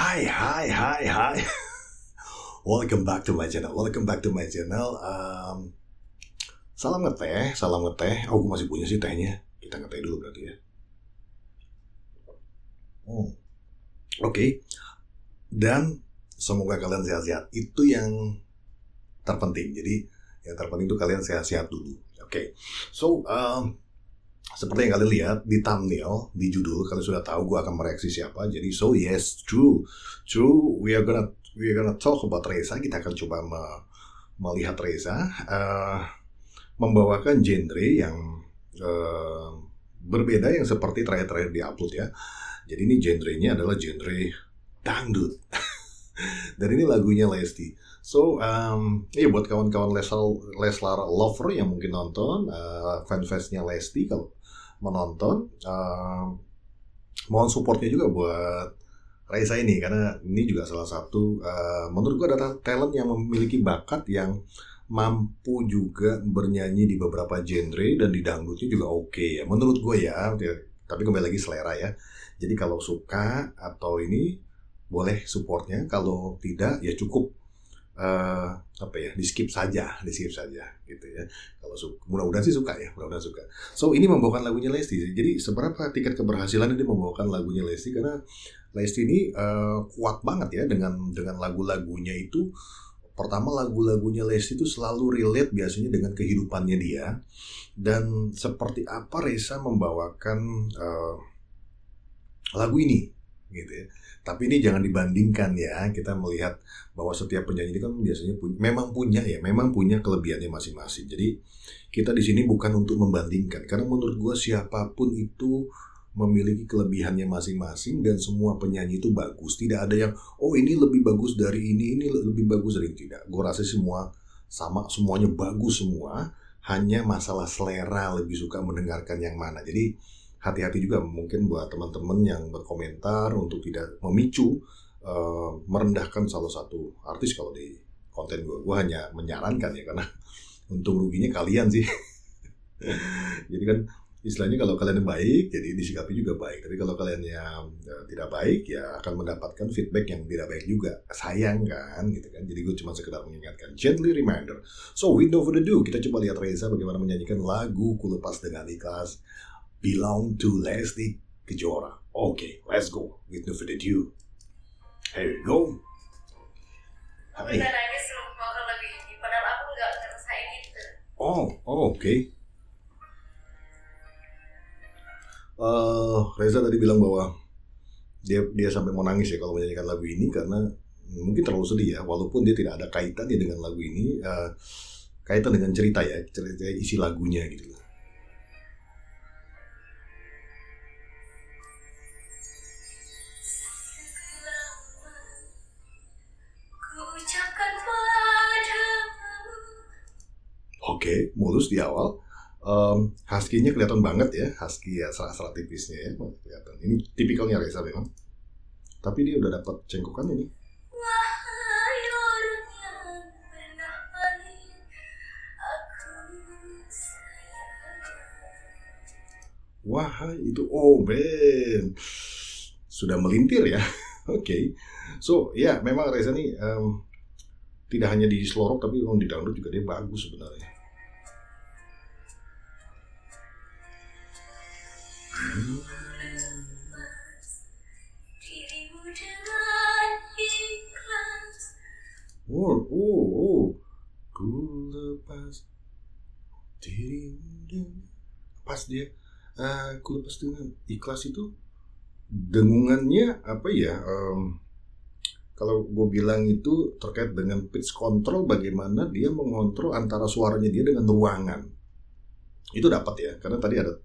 Hai. Welcome back to my channel. Salam ngeteh. Oh, gue masih punya sih tehnya. Kita ngeteh dulu berarti ya. Oke. Dan semoga kalian sehat-sehat. Itu yang terpenting. Jadi yang terpenting itu kalian sehat-sehat dulu. Oke. So, seperti yang kalian lihat di thumbnail, di judul, kalian sudah tahu gue akan mereaksi siapa. Jadi yes, true. We are gonna talk about Reza. Kita akan coba melihat Reza membawakan genre yang berbeda, yang seperti terakhir diupload ya. Jadi ini genrenya adalah genre dangdut. Dan ini lagunya Lesti. So, buat kawan-kawan Leslar lover yang mungkin nonton, fans-fansnya Lesti kalau menonton, mohon supportnya juga buat Reza ini, karena ini juga salah satu menurut gue adalah talent yang memiliki bakat yang mampu juga bernyanyi di beberapa genre, dan di dangdutnya juga oke ya menurut gue ya. Tapi kembali lagi selera ya. Jadi kalau suka atau ini boleh supportnya, kalau tidak ya cukup di skip saja gitu ya. Kalau mudah-mudahan sih suka ya, suka. So ini membawakan lagunya Lesti. Jadi seberapa tingkat keberhasilan dia membawakan lagunya Lesti, karena Lesti ini kuat banget ya dengan lagu-lagunya itu. Pertama, lagu-lagunya Lesti itu selalu relate biasanya dengan kehidupannya dia, dan seperti apa Reza membawakan lagu ini gitu ya. Tapi ini jangan dibandingkan ya. Kita melihat bahwa setiap penyanyi ini kan biasanya memang punya kelebihannya masing-masing. Jadi kita di sini bukan untuk membandingkan, karena menurut gue siapapun itu memiliki kelebihannya masing-masing, dan semua penyanyi itu bagus. Tidak ada yang ini lebih bagus dari ini lebih bagus dari ini. Tidak. Gue rasa semua sama, semuanya bagus semua. Hanya masalah selera, lebih suka mendengarkan yang mana. Jadi hati-hati juga mungkin buat teman-teman yang berkomentar untuk tidak memicu merendahkan salah satu artis kalau di konten gue. Gue hanya menyarankan ya, karena untung ruginya kalian sih. Jadi kan istilahnya kalau kalian baik, jadi disikapi juga baik. Tapi kalau kalian yang tidak baik, ya akan mendapatkan feedback yang tidak baik juga. Sayang kan, gitu kan. Jadi gue cuma sekedar mengingatkan, gently reminder. So, with no further ado, kita coba lihat Reza bagaimana menyanyikan lagu Ku Lepas Dengan Ikhlas, Belong to Lesti Kejora. Okay, let's go. With no further ado. Here we go. Hai. Kita nangis mau lagu ini, padahal aku nggak ngerasain itu. Oke. Reza tadi bilang bahwa dia sampai mau nangis ya kalau menyanyikan lagu ini, karena mungkin terlalu sedih ya, walaupun dia tidak ada kaitannya dengan lagu ini, kaitan dengan cerita isi lagunya gitu. Oke, mulus di awal. Husky-nya kelihatan banget ya, husky ya, serat-serat tipisnya ya, kelihatan. Ini tipikalnya Reza memang. Tapi dia udah dapat cengkokan ini. Wahai itu, Ben, sudah melintir ya. Oke. So ya, memang Reza nih tidak hanya di slorok, tapi memang di dangdut juga dia bagus sebenarnya. Ku lepas dirimu. Pas dia ku lepas dengan ikhlas itu dengungannya apa ya, kalau gue bilang itu terkait dengan pitch control, bagaimana dia mengontrol antara suaranya dia dengan ruangan. Itu dapat ya, karena tadi ada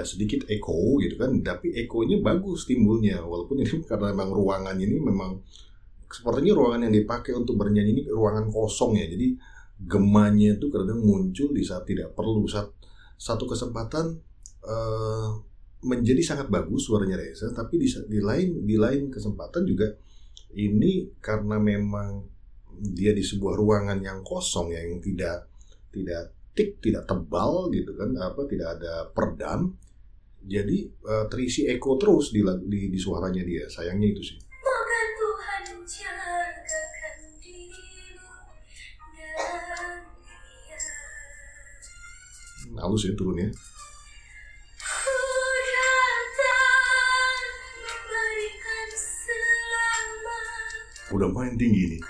sedikit echo gitu kan, tapi ekonya bagus timbulnya, walaupun ini karena memang ruangannya ini memang sepertinya ruangan yang dipakai untuk bernyanyi ini ruangan kosong ya, jadi gemanya itu kadang muncul di saat tidak perlu. Satu kesempatan menjadi sangat bagus suaranya Reza, tapi di lain kesempatan juga ini karena memang dia di sebuah ruangan yang kosong ya, yang tidak tebal gitu kan, tidak ada peredam. Jadi terisi eko terus di suaranya dia. Sayangnya itu sih. Moga Tuhan jagakan dirimu dan dia. Halus ya turunnya. Ku datang memberikan selamat. Udah main tinggi nih.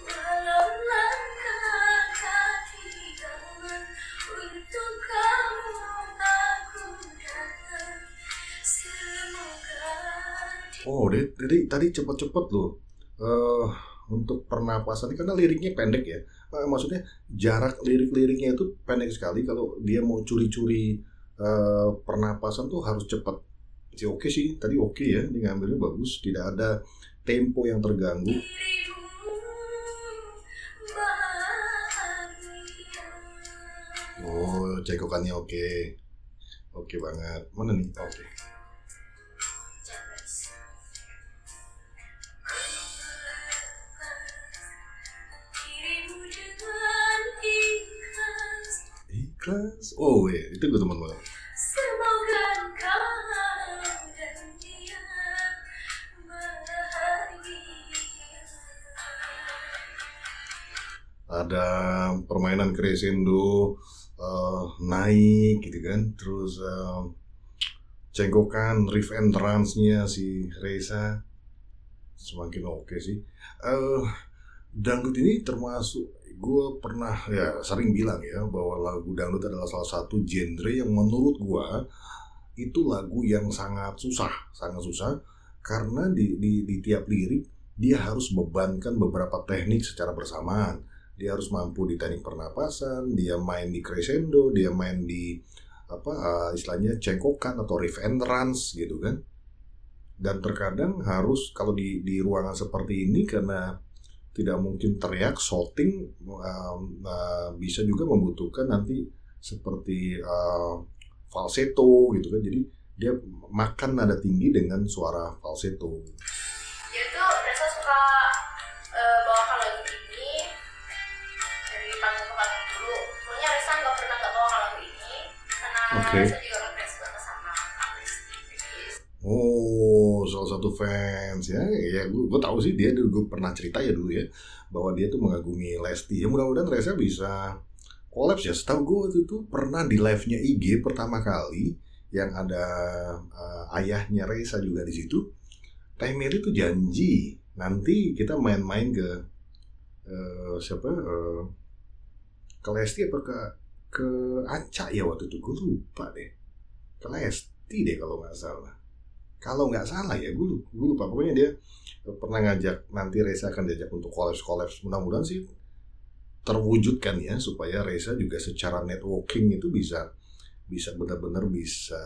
Walau langkah kaki kawan untuk kamu aku datang. Semoga Oh, tadi cepet-cepet loh. Untuk pernapasan karena liriknya pendek ya. Maksudnya jarak lirik-liriknya itu pendek sekali. Kalau dia mau curi-curi pernapasan tuh harus cepat. Sih oke sih, tadi oke ya, dia ngambilnya bagus, tidak ada tempo yang terganggu. dirimu bahagia. Oh, cekokannya oke. Oke banget. Mana nih? Oke. Dirimu dengan ikhlas. Ikhlas. Oh iya, itu gue teman banget. Semoga engkau dan dia bahagia. Ada permainan crescendo naik gitu kan, terus cengkokan riff and trance-nya si Reza semakin oke sih. Dangdut ini termasuk, gue pernah ya sering bilang ya bahwa lagu dangdut adalah salah satu genre yang menurut gue itu lagu yang sangat susah karena di tiap lirik dia harus bebankan beberapa teknik secara bersamaan. Dia harus mampu di teknik pernapasan, dia main di crescendo, dia main di istilahnya cengkokan atau riff and trance gitu kan. Dan terkadang harus kalau di ruangan seperti ini karena tidak mungkin teriak, shouting, bisa juga membutuhkan nanti seperti falsetto gitu kan. Jadi dia makan nada tinggi dengan suara falsetto. Dia tuh Reza suka bawakan lagu ini dari panggung ke panggung dulu. Pokoknya Reza nggak pernah nggak bawakan lagu ini karena Oke. Reza juga ngefans banget sama Agnesty. Oh, salah satu fans ya. Ya, gue tahu sih dia dulu, gue pernah cerita ya dulu ya bahwa dia tuh mengagumi Lesti. Ya mudah-mudahan Reza bisa kolaps ya. Setahu gue waktu itu pernah di live-nya IG pertama kali yang ada ayahnya Reza juga di situ. Teh Meli tuh janji nanti kita main-main ke ke Lesti apa ke Aca ya waktu itu, gue lupa deh. Ke Lesti deh kalau nggak salah. Kalau nggak salah ya, gue lupa. Pokoknya dia pernah ngajak, nanti Reza akan diajak untuk kolaps. Mudah-mudahan sih terwujudkan ya, supaya Reza juga secara networking itu bisa benar-benar bisa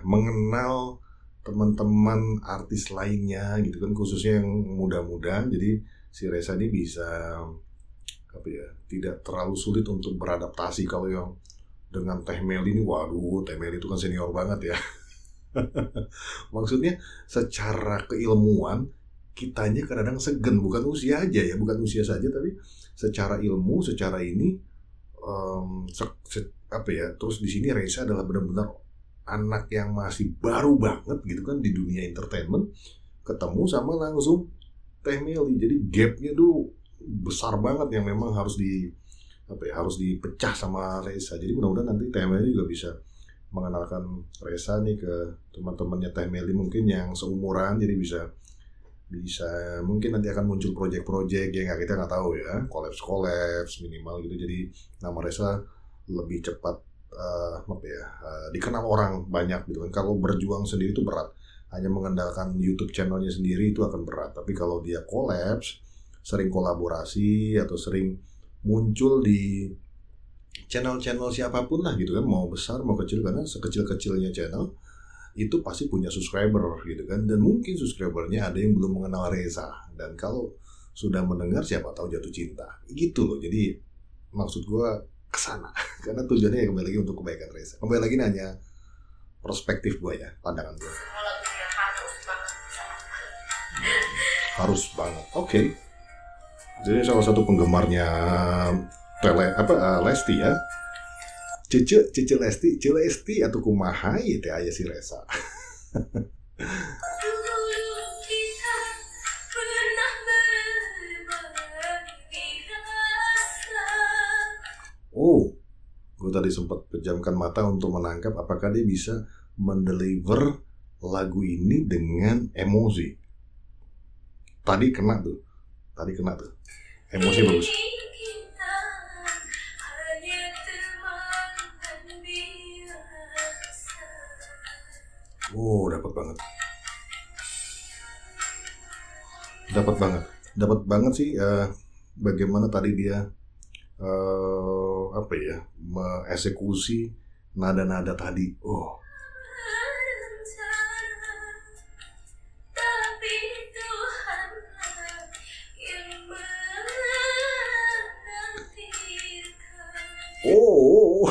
mengenal teman-teman artis lainnya gitu kan, khususnya yang muda-muda. Jadi si Reza ini bisa tidak terlalu sulit untuk beradaptasi. Kalau yang dengan Teh Meli ini, waduh, Teh Meli itu kan senior banget ya. Maksudnya secara keilmuan kitanya kadang-kadang segen, bukan usia aja ya, bukan usia saja, tapi secara ilmu, secara ini terus di sini Reza adalah benar-benar anak yang masih baru banget gitu kan di dunia entertainment, ketemu sama langsung Teh Meli. Jadi gapnya tuh besar banget yang memang harus dipecah sama Reza. Jadi mudah-mudahan nanti Teh Meli juga bisa mengenalkan Reza nih ke teman-temannya Teh Meli mungkin yang seumuran, jadi bisa mungkin nanti akan muncul proyek-proyek yang kita nggak tahu ya, kolaps minimal gitu. Jadi nama Reza lebih cepat dikenal orang banyak gitu kan. Kalau berjuang sendiri itu berat, hanya mengandalkan YouTube channelnya sendiri itu akan berat. Tapi kalau dia kolaps, sering kolaborasi atau sering muncul di channel-channel siapapun lah gitu kan, mau besar mau kecil, karena sekecil-kecilnya channel itu pasti punya subscriber gitu kan, dan mungkin subscribernya ada yang belum mengenal Reza, dan kalau sudah mendengar siapa tahu jatuh cinta gitu loh. Jadi maksud gue kesana karena tujuannya kembali lagi untuk kebaikan Reza. Kembali lagi hanya perspektif gue ya, pandangan gue. Semua lagunya harus banget bisa. Harus banget. Oke. Jadi salah satu penggemarnya Lesti ya. Cece Lesti, Celesti atau kumaha ieu teh aya si Resa. Dulu kita pernah berbagi rasa. Oh, gue tadi sempat pejamkan mata untuk menangkap apakah dia bisa mendeliver lagu ini dengan emosi. Tadi kena tuh. Emosi bagus. Kita hanya teman dan biasa. Oh, dapat banget sih. Bagaimana tadi dia mengeksekusi nada-nada tadi. Oh, Tapi Tuhan yang menakdirkan. oh,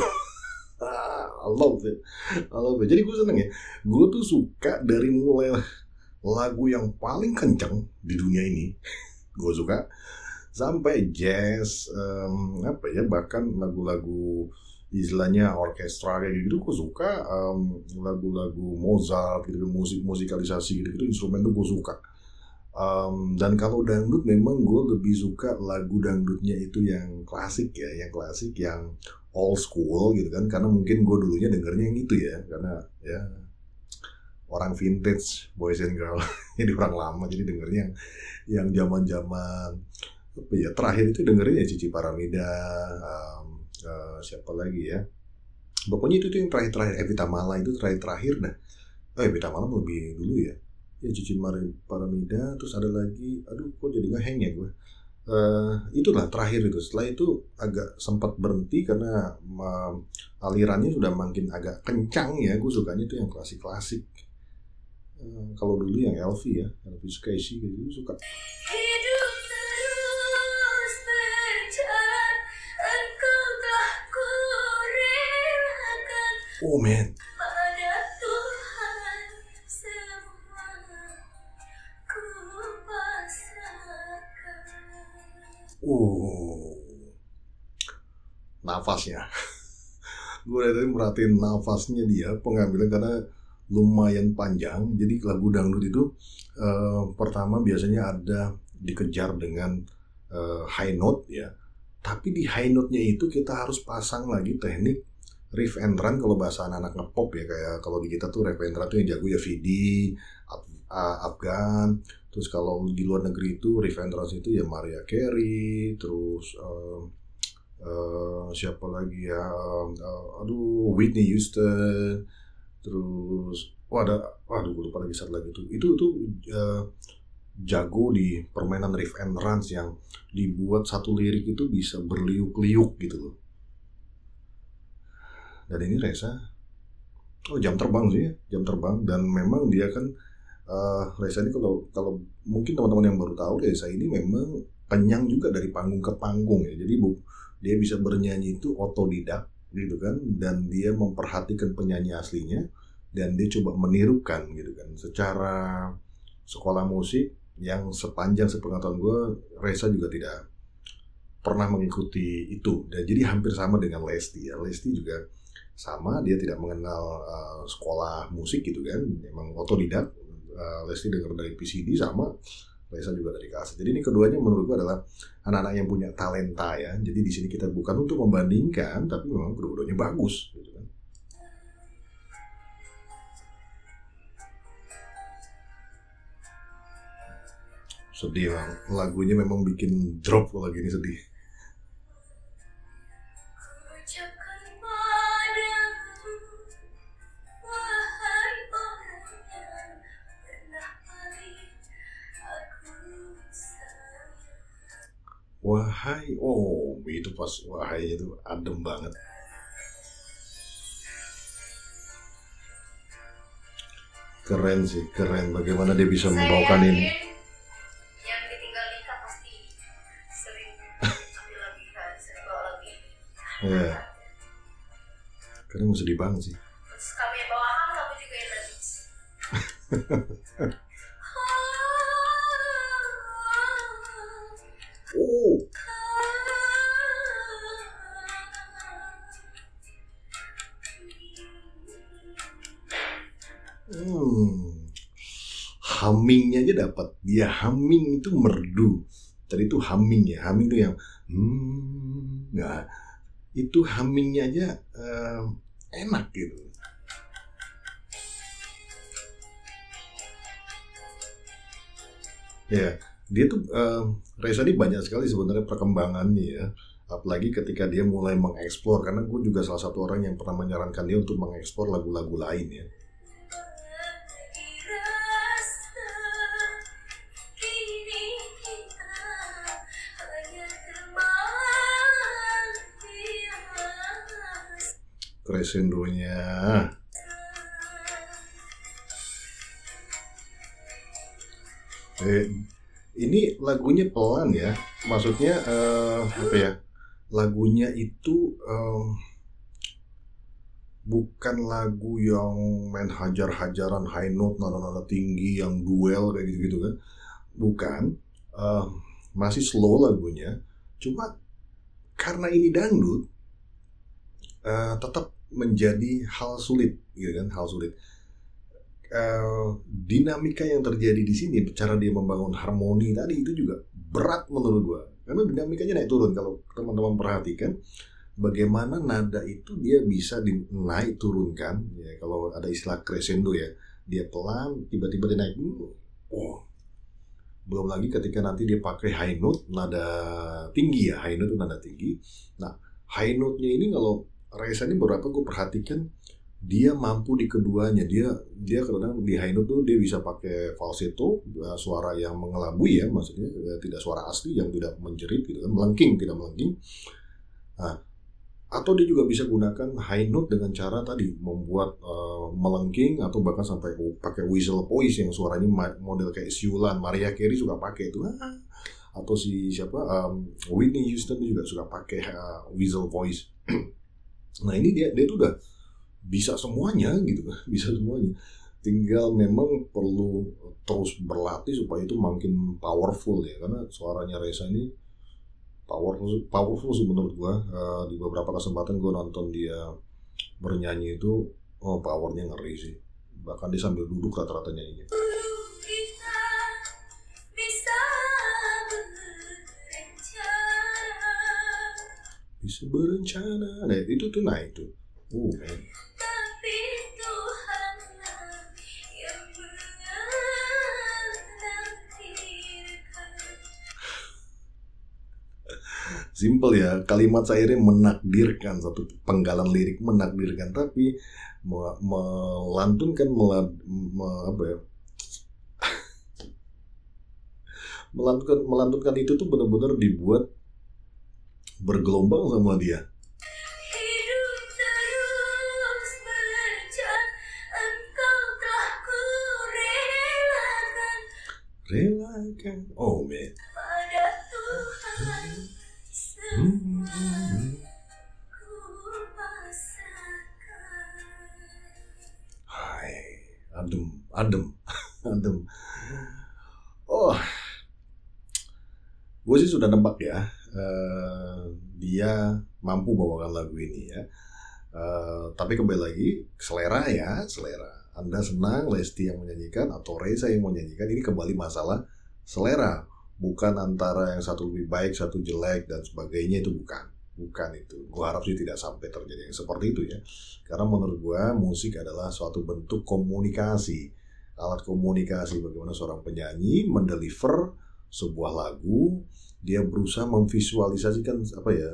I love it. Jadi gue seneng ya. Gue tuh suka dari mulai lagu yang paling kenceng di dunia ini. Gue suka sampai jazz, bahkan lagu-lagu istilahnya orkestra kayak gitu gue suka, lagu-lagu Mozart gitu, musikalisasi gitu, instrumen tuh gue suka. Dan kalau dangdut memang gue lebih suka lagu dangdutnya itu yang klasik, yang old school gitu kan, karena mungkin gue dulunya dengernya yang itu ya, karena ya orang vintage, boys and girl, jadi orang lama, jadi dengernya yang zaman-zaman terakhir itu dengerin ya Cici Paramida, siapa lagi ya, pokoknya itu yang terakhir Evita Mala itu terakhir dah. Evita Mala lebih dulu ya Cici Paramida, terus ada lagi, aduh kok jadi ngeheng ya gue. Itulah terakhir itu. Setelah itu agak sempat berhenti karena alirannya sudah makin agak kencang ya. Gue sukanya itu yang klasik-klasik. Kalau dulu yang Elvi Sukaisi gitu suka. Hidup terus berjalan, engkau telah kurelakan. Oh man. Pada Tuhan semua ku pasrahkan. Nafasnya. Gue dari tadi merhatiin nafasnya dia, pengambilan karena lumayan panjang. Jadi lagu dangdut itu pertama biasanya ada dikejar dengan high note ya. Tapi di high note-nya itu kita harus pasang lagi teknik riff and run kalau bahasa anak-anak ngepop ya, kayak kalau di kita tuh riff and run tuh yang jago ya Vidi, Afgan. Terus kalau di luar negeri itu riff and run itu ya Mariah Carey, terus siapa lagi ya, Whitney Houston. Terus gue lupa lagi satu lagi itu jago di permainan riff and runs yang dibuat satu lirik itu bisa berliuk-liuk gitu loh. Dan ini Resa jam terbang dan memang dia kan Resa ini kalau mungkin teman-teman yang baru tahu, Resa ini memang penyang juga dari panggung ke panggung ya. Jadi dia bisa bernyanyi itu otodidak gitu kan, dan dia memperhatikan penyanyi aslinya dan dia coba menirukan gitu kan. Secara sekolah musik yang sepanjang sepengetahuan gue, Resa juga tidak pernah mengikuti itu. Dan jadi hampir sama dengan Lesti ya. Lesti juga sama, dia tidak mengenal sekolah musik gitu kan, memang otodidak. Lesti dengar dari PCD, sama Resa juga dari kaset. Jadi ini keduanya menurut gue adalah anak-anak yang punya talenta ya. Jadi di sini kita bukan untuk membandingkan, tapi memang kedua-duanya bagus gitu kan. Sedih bang, lagunya memang bikin drop kalau lagi ini sedih. Wahai, itu pas wahai itu adem banget. Keren sih, keren bagaimana dia bisa membawakan ini. Yang ditinggal nikah pasti sering ambil lagi kan, sering bawa lagi. Iya. Karena mau sedih banget sih. Terus kami yang bawahan, kamu juga yang nangis. Hmm, hummingnya aja dapat. Dia humming itu merdu. Tadi itu humming ya, humming itu yang nah itu hummingnya aja enak gitu. Ya, dia tuh Reza ini banyak sekali sebenarnya perkembangannya ya. Apalagi ketika dia mulai mengeksplor, karena gue juga salah satu orang yang pernah menyarankan dia untuk mengeksplor lagu-lagu lain ya. Crescendonya. Eh, ini lagunya pelan ya. Maksudnya apa ya? Lagunya itu bukan lagu yang main hajar-hajaran high note, nada-nada tinggi yang duel kayak gitu-gitu kan. Bukan. Eh, masih slow lagunya. Cuma karena ini dangdut, tetap menjadi hal sulit, gitu kan, hal sulit. Dinamika yang terjadi di sini, cara dia membangun harmoni tadi itu juga berat menurut gua, karena dinamikanya naik turun. Kalau teman-teman perhatikan, bagaimana nada itu dia bisa naik turunkan, ya kalau ada istilah crescendo ya, dia pelan, tiba-tiba dia naik, oh. Belum lagi ketika nanti dia pakai high note, nada tinggi ya, high note itu nada tinggi. Nah, high note-nya ini kalau Reza ini beberapa gue perhatikan dia mampu di keduanya. Dia kadang di high note tuh dia bisa pakai falsetto, suara yang mengelabui ya, maksudnya tidak suara asli yang tidak menjerit gitu kan, melengking, tidak melengking. Nah, atau dia juga bisa gunakan high note dengan cara tadi membuat melengking, atau bahkan sampai pakai whistle voice yang suaranya model kayak siulan. Mariah Carey suka pakai itu, atau si siapa Whitney Houston juga suka pakai whistle voice. Nah ini dia tuh udah bisa semuanya gitu kan, bisa semuanya. Tinggal memang perlu terus berlatih supaya itu makin powerful ya, karena suaranya Reza ini powerful sih menurut gua. Di beberapa kesempatan gua nonton dia bernyanyi itu, powernya ngeri sih. Bahkan dia sambil duduk rata-rata nyanyinya. Bisa berencana. Nah, itu tuh naik tuh. Man. Simple ya, kalimat syairnya menakdirkan, satu penggalan lirik menakdirkan, tapi melantunkan apa ya? melantunkan itu tuh benar-benar dibuat bergelombang sama dia. Relakan, man. Hai, adem. Oh, gue sih sudah nebak ya, dia mampu bawakan lagu ini ya. Tapi kembali lagi, selera ya, selera. Anda senang Lesti yang menyanyikan atau Reza yang menyanyikan, ini kembali masalah selera. Bukan antara yang satu lebih baik, satu jelek, dan sebagainya, itu bukan itu. Gue harap sih tidak sampai terjadi yang seperti itu ya. Karena menurut gue, musik adalah suatu bentuk komunikasi. Alat komunikasi, bagaimana seorang penyanyi mendeliver sebuah lagu, dia berusaha memvisualisasikan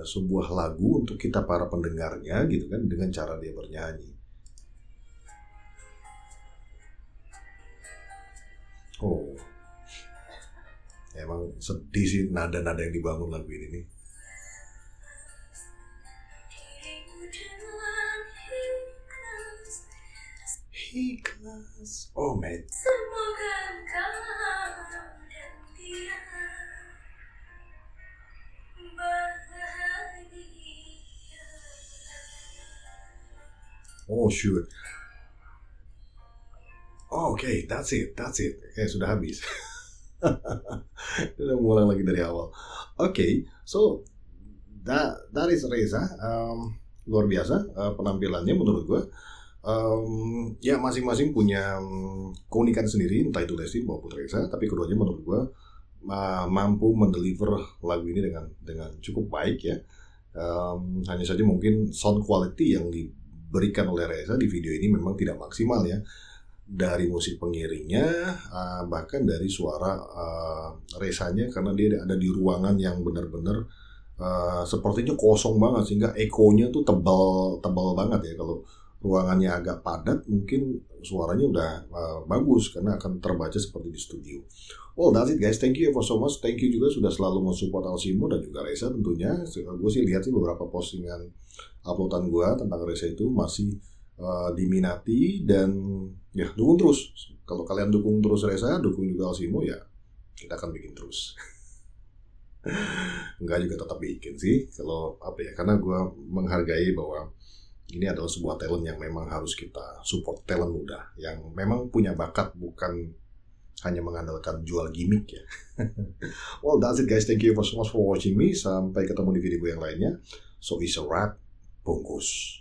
sebuah lagu untuk kita para pendengarnya gitu kan, dengan cara dia bernyanyi. Oh, emang sedih sih nada-nada yang dibangun lagu ini nih. Ikhlas. Oh man. Oh shoot. Oh, okay, that's it. Sudah habis. Kita mulai lagi dari awal. Okay, so that is Reza. Luar biasa penampilannya menurut gue. Ya masing-masing punya keunikan sendiri, entah itu Lesti maupun Reza, tapi keduanya menurut gue mampu mendeliver lagu ini dengan cukup baik ya. Hanya saja mungkin sound quality yang diberikan oleh Reza di video ini memang tidak maksimal ya, dari musik pengiringnya, bahkan dari suara Rezanya, karena dia ada di ruangan yang benar-benar sepertinya kosong banget sehingga ekonya tuh tebal banget ya. Kalau ruangannya agak padat mungkin suaranya udah bagus karena akan terbaca seperti di studio. Well, that's it guys, thank you for so much. Thank you juga sudah selalu mensupport Alsimo dan juga Reza tentunya. Gue sih lihat sih beberapa postingan uploadan gue tentang Reza itu masih diminati, dan ya dukung terus. Kalau kalian dukung terus Reza, dukung juga Alsimo, ya kita akan bikin terus. Enggak juga tetap bikin sih, kalau apa ya, karena gue menghargai bahwa ini adalah sebuah talent yang memang harus kita support, talent muda yang memang punya bakat, bukan hanya mengandalkan jual gimmick ya. Well, that's it guys, thank you so much for watching me. Sampai ketemu di video yang lainnya. So it's a wrap, bungkus.